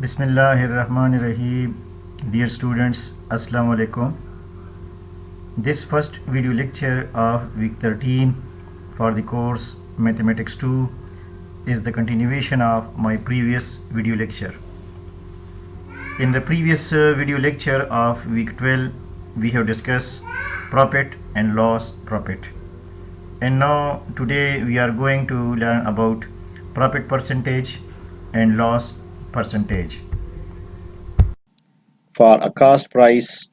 Bismillahirrahmanirrahim. Dear students, Assalamu alaikum. This first video lecture of week 13 for the course Mathematics 2 is the continuation of my previous video lecture. In the previous video lecture of week 12, we have discussed profit and loss profit. And now today we are going to learn about profit percentage and loss percentage for a cost price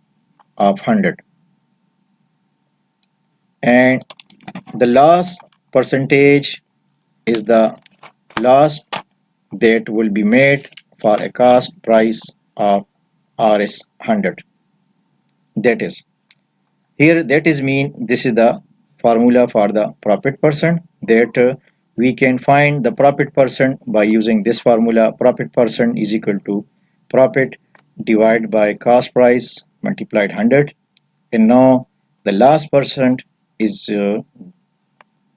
of 100, and the loss percentage is the loss that will be made for a cost price of Rs 100. That is, here that is mean this is the formula for the profit percent, that we can find the profit percent by using this formula. Profit percent is equal to profit divided by cost price multiplied 100, and now the loss percent is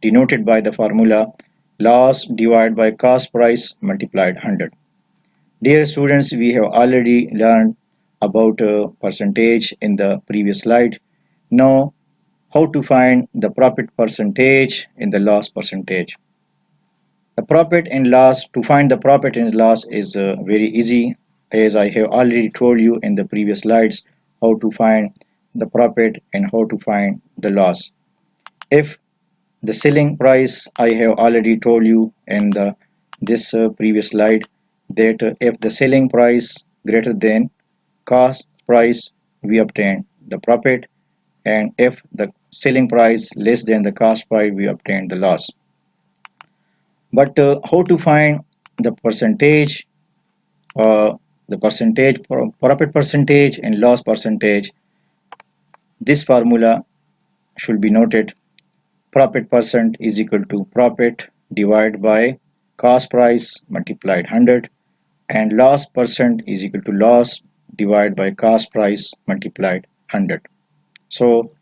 denoted by the formula loss divided by cost price multiplied 100. Dear students, we have already learned about percentage in the previous slide. Now, how to find the profit percentage in the loss percentage. The profit and loss, to find the profit and loss is very easy, as I have already told you in the previous slides how to find the profit and how to find the loss. If the selling price, I have already told you in this previous slide that if the selling price greater than cost price, we obtain the profit, and if the selling price less than the cost price, we obtain the loss. But how to find the percentage, profit percentage and loss percentage? This formula should be noted. Profit percent is equal to profit divided by cost price multiplied 100, and loss percent is equal to loss divided by cost price multiplied 100. So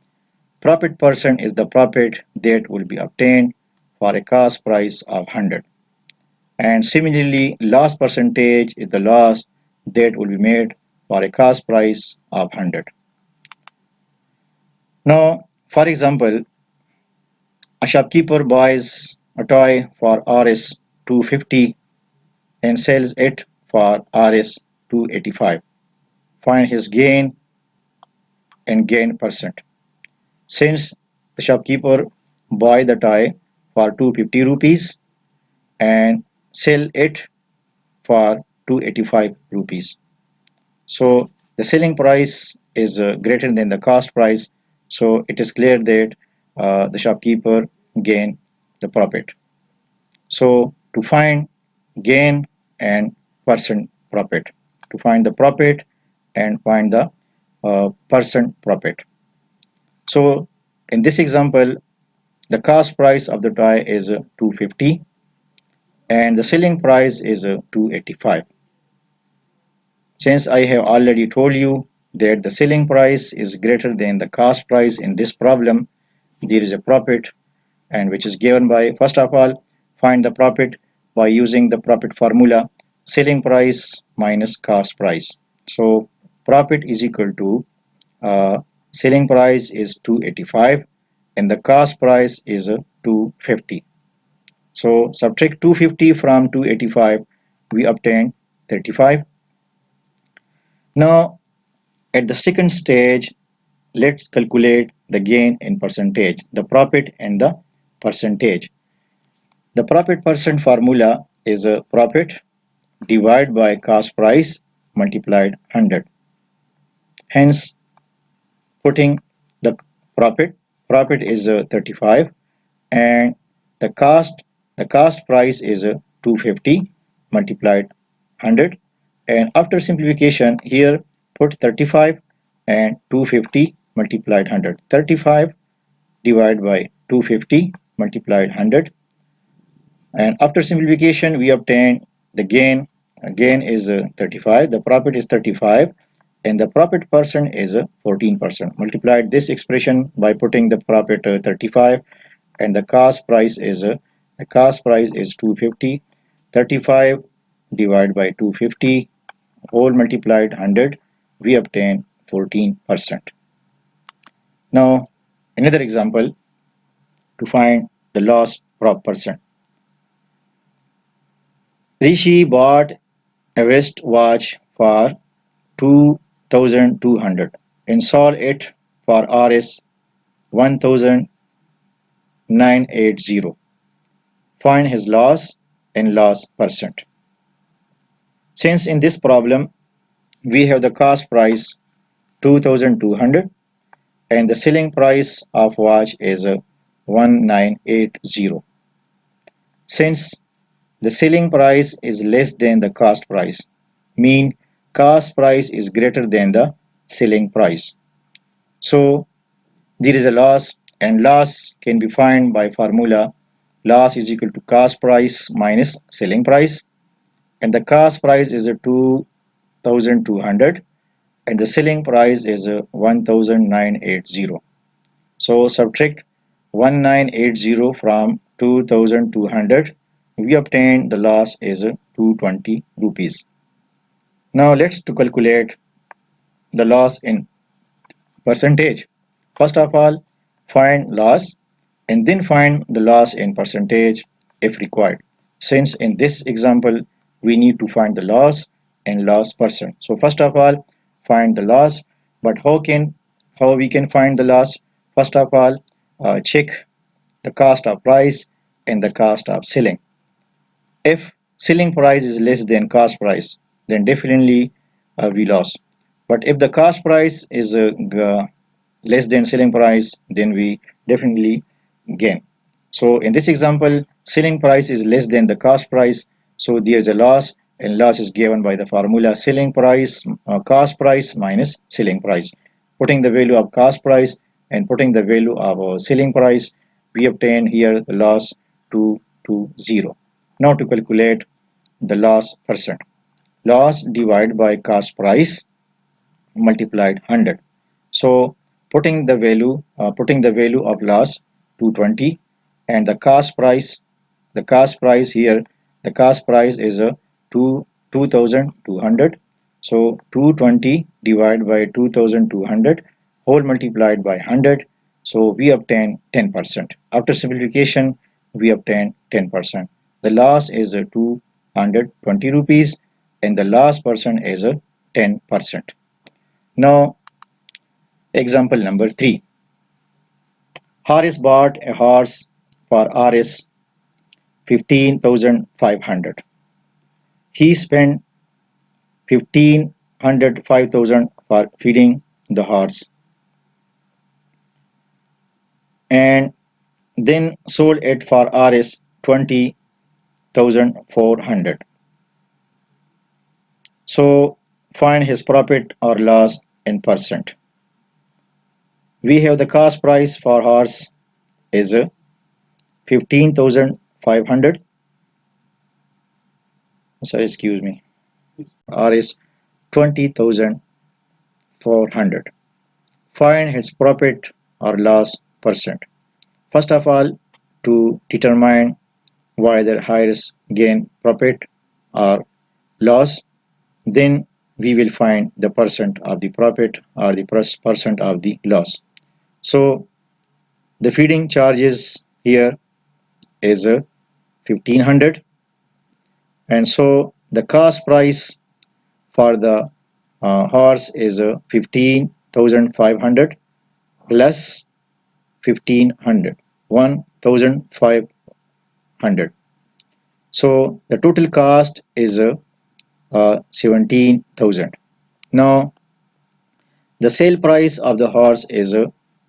profit percent is the profit that will be obtained for a cost price of 100, and similarly loss percentage is the loss that will be made for a cost price of 100. Now, for example, a shopkeeper buys a toy for Rs 250 and sells it for Rs 285. Find his gain and gain percent. Since the shopkeeper buy the toy for 250 rupees and sell it for 285 rupees, so the selling price is greater than the cost price, so it is clear that the shopkeeper gain the profit. So to find gain and percent profit, to find the profit and find the percent profit. So in this example, the cost price of the toy is 250 and the selling price is 285. Since I have already told you that the selling price is greater than the cost price in this problem, there is a profit, and which is given by, first of all, find the profit by using the profit formula selling price minus cost price. So profit is equal to selling price is 285 and the cost price is 250. So subtract 250 from 285, we obtain 35. Now at the second stage, let's calculate the gain in percentage, the profit and the percentage. The profit percent formula is a profit divided by cost price multiplied 100. Hence, putting the profit is 35 and the cost price is 250 multiplied 100, and after simplification here put 35 and 250 multiplied 100. 35 divided by 250 multiplied 100, and after simplification we obtain the gain. Gain is 35, the profit is 35, and the profit percent is 14%. Multiplied this expression by putting the profit 35 and the cost price is 250. 35 divided by 250 whole multiplied 100, we obtain 14%. Now another example to find the loss percent. Rishi bought a wrist watch for 2,200 and sold it for Rs 1,980. Find his loss and loss percent. Since in this problem we have the cost price 2,200 and the selling price of watch is 1,980. Since the selling price is less than the cost price, mean cost price is greater than the selling price. So there is a loss, and loss can be found by formula loss is equal to cost price minus selling price, and the cost price is 2,200 and the selling price is 1,980. So subtract 1,980 from 2,200, we obtain the loss is 220 rupees. Now let's to calculate the loss in percentage. First of all, find loss and then find the loss in percentage if required. Since in this example we need to find the loss and loss percent. So first of all, find the loss. But how we can find the loss? First of all, check the cost of price and the cost of selling. If selling price is less than cost price, then definitely we lost. But if the cost price is less than selling price, then we definitely gain. So in this example, selling price is less than the cost price, so there is a loss, and loss is given by the formula selling price cost price minus selling price. Putting the value of cost price and putting the value of selling price, we obtain here the loss 220. Now to calculate the loss percent. Loss divided by cost price multiplied 100. So putting the value of loss 220 and the cost price here, the cost price is 2,200. So 220 divided by 2,200 whole multiplied by 100. So we obtain 10%. After simplification, we obtain 10%. The loss is 220 rupees and the loss percent is 10%. Now example number 3. Haris bought a horse for Rs 15,500. He spent 5,000 for feeding the horse and then sold it for Rs 20,400. So find his profit or loss in percent. We have the cost price for horse is 15,500. Sorry, excuse me. Rs 20,400. Find his profit or loss percent. First of all, to determine whether Haris gain profit or loss, then we will find the percent of the profit or the percent of the loss. So the feeding charges here is 1,500, and so the cost price for the horse is 15,500 plus 1,500, 1,500. So the total cost is 17,000. Now the sale price of the horse is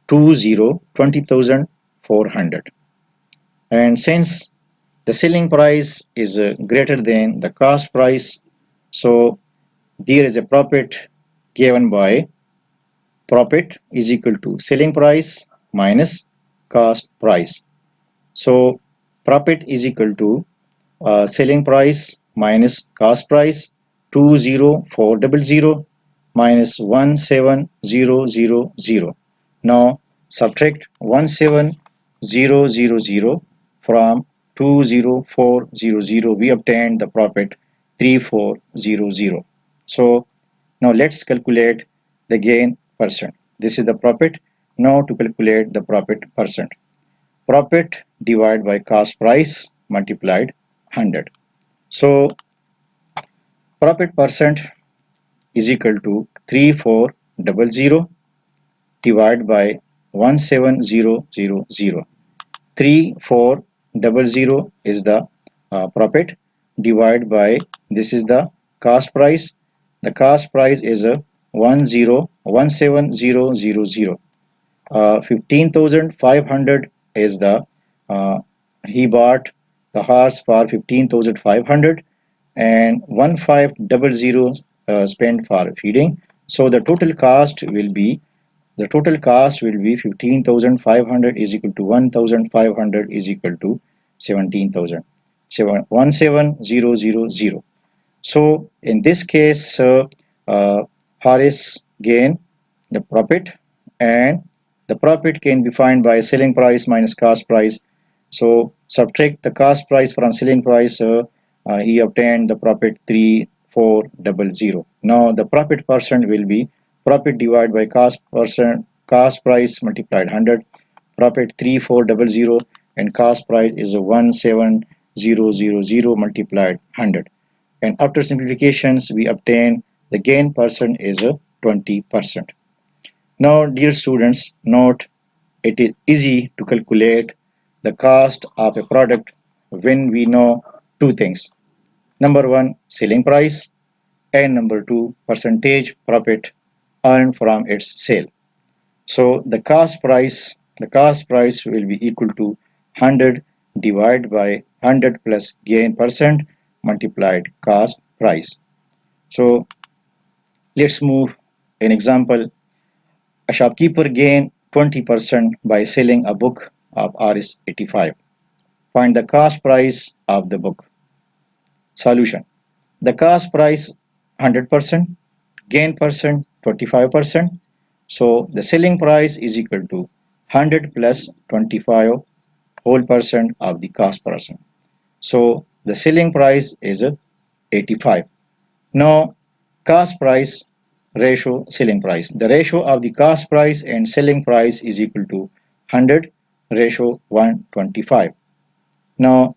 20,400, and since the selling price is greater than the cost price, so there is a profit given by profit is equal to selling price minus cost price. So profit is equal to selling price minus cost price 20400 minus 17000. Now subtract 17000 from 20400, we obtain the profit 3400. So now let's calculate the gain percent. This is the profit. Now to calculate the profit percent. Profit divided by cost price multiplied 100. So profit percent is equal to 3400 divided by 17000. 3400 is the profit divided by, this is the cost price. The cost price is a 17000. 15,500 is the he bought the horse for 15,500 and 1500 spent for feeding. So the total cost will be 15,500 is equal to 1,500 is equal to 17,000. 17000. So in this case, Horace gain the profit, and the profit can be found by selling price minus cost price. So subtract the cost price from selling price. He obtained the profit 3400. Now the profit percent will be profit divided by cost price multiplied 100. Profit 3400 and cost price is 17000 multiplied 100. And after simplifications we obtain the gain percent is 20%. Now dear students, note, it is easy to calculate the cost of a product when we know two things. Number one, selling price, and number two, percentage profit earned from its sale. So the cost price will be equal to 100 divided by 100 plus gain percent multiplied cost price. So let's move an example. A shopkeeper gained 20% by selling a book of Rs 85. Find the cost price of the book. Solution. The cost price 100%, gain percent 25%. So the selling price is equal to 100 plus 25 whole percent of the cost percent. So the selling price is 85. Now cost price ratio selling price. The ratio of the cost price and selling price is equal to 100 ratio 125. Now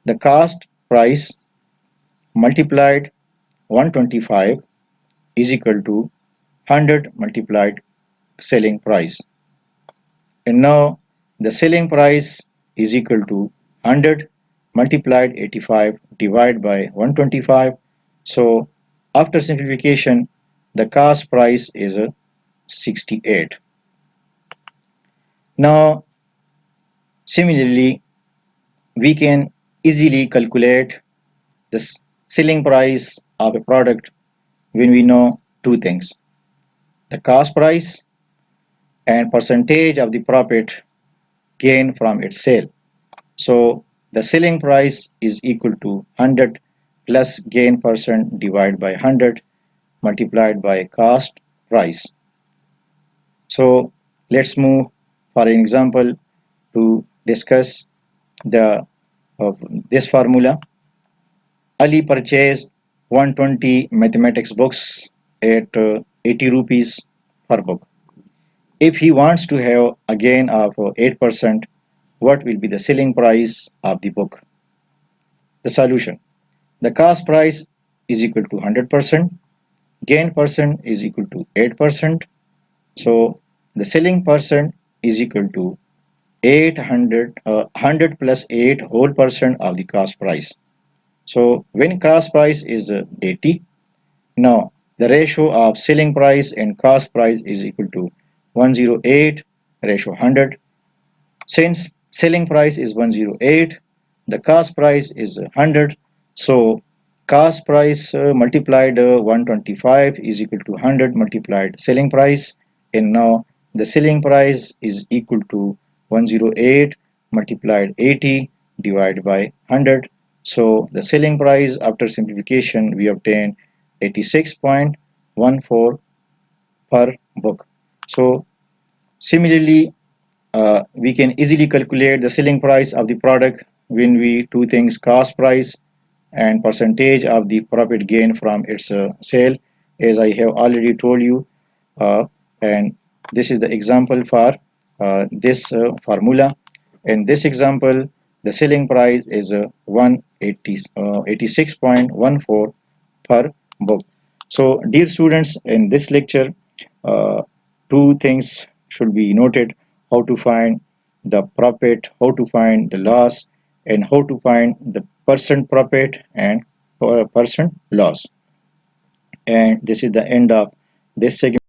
the cost price multiplied 125 is equal to 100 multiplied selling price. And now the selling price is equal to 100 multiplied 85 divided by 125. So after simplification, the cost price is 68. Now similarly, we can easily calculate the selling price of a product when we know two things: the cost price and percentage of the profit gained from its sale. So the selling price is equal to 100 plus gain percent divided by 100 multiplied by cost price. So let's move for an example to discuss the this formula. Ali purchased 120 mathematics books at 80 rupees per book. If he wants to have a gain of 8%, what will be the selling price of the book? The solution. The cost price is equal to 100%, gain percent is equal to 8%. So the selling percent is equal to 100 plus 8 whole percent of the cost price. So when cost price is 80, now the ratio of selling price and cost price is equal to 108 ratio 100. Since selling price is 108, the cost price is 100. So cost price multiplied 125 is equal to 100 multiplied selling price. And now the selling price is equal to 108 multiplied 80 divided by 100. So the selling price after simplification we obtain 86.14 per book. So similarly, we can easily calculate the selling price of the product when we do things cost price and percentage of the profit gain from its sale, as I have already told you. And this is the example for this formula. In this example, the selling price is 186.14 per book. So, dear students, in this lecture, uh, two things should be noted: how to find the profit, how to find the loss, and how to find the percent profit and percent loss. And this is the end of this segment.